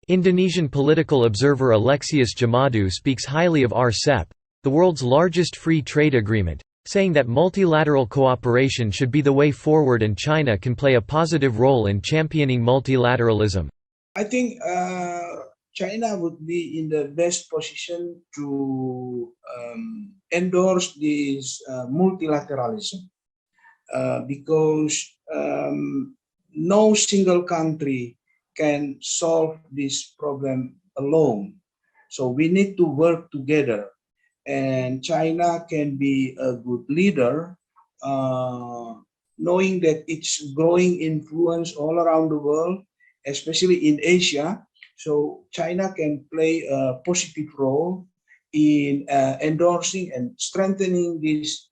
Indonesian political observer Alexius Jamadu speaks highly of RCEP, the world's largest free trade agreement, saying that multilateral cooperation should be the way forward and China can play a positive role in championing multilateralism. I think China would be in the best position to endorse this multilateralism because no single country can solve this problem alone. So we need to work together, and China can be a good leader, knowing that its growing influence all around the world, especially in Asia. So China can play a positive role in endorsing and strengthening this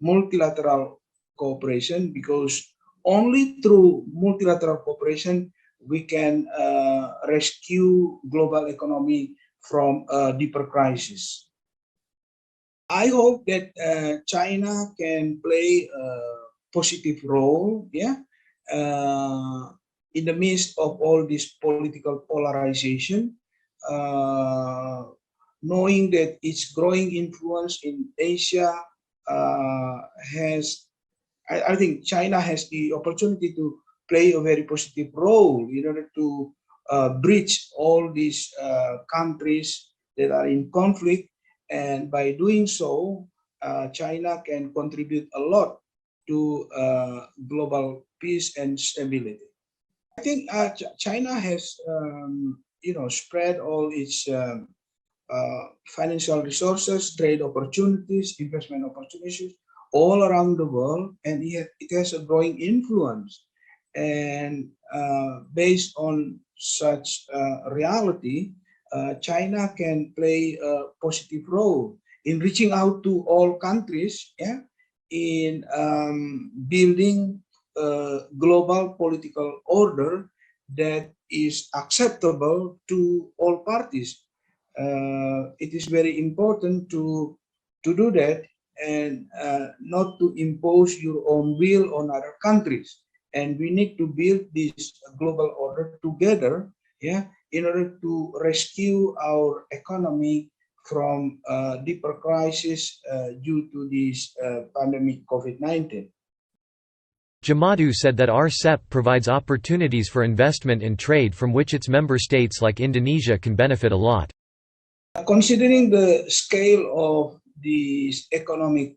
multilateral cooperation, because only through multilateral cooperation we can rescue global economy from a deeper crisis. I hope that China can play a positive role, in the midst of all this political polarization, knowing that its growing influence in Asia I think China has the opportunity to play a very positive role in order to bridge all these countries that are in conflict, and by doing so, China can contribute a lot to global peace and stability. I think China has, spread all its financial resources, trade opportunities, investment opportunities all around the world, and it has a growing influence. And based on such reality, China can play a positive role in reaching out to all countries, in building a global political order that is acceptable to all parties. It is very important to do that, and not to impose your own will on other countries. And we need to build this global order together, in order to rescue our economy from deeper crisis due to this pandemic COVID-19. Jamadu said that RCEP provides opportunities for investment and trade from which its member states like Indonesia can benefit a lot. Considering the scale of this economic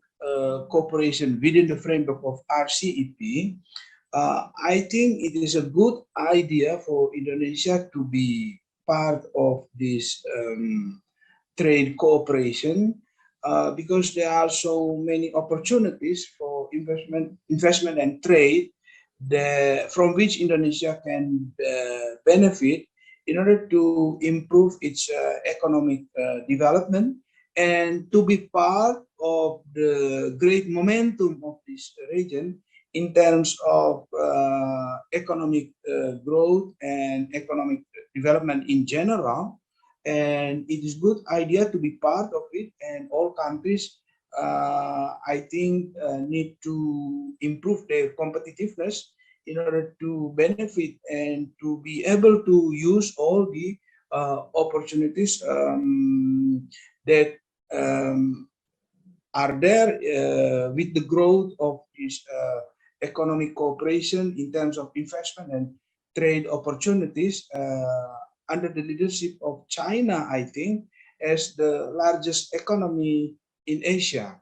cooperation within the framework of RCEP, I think it is a good idea for Indonesia to be part of this trade cooperation, because there are so many opportunities for investment and trade from which Indonesia can benefit in order to improve its economic development, and to be part of the great momentum of this region in terms of economic growth and economic development in general. And it is a good idea to be part of it, and all countries, I think, need to improve their competitiveness in order to benefit and to be able to use all the opportunities that are there with the growth of this economic cooperation in terms of investment and trade opportunities under the leadership of China, I think, as the largest economy in Asia.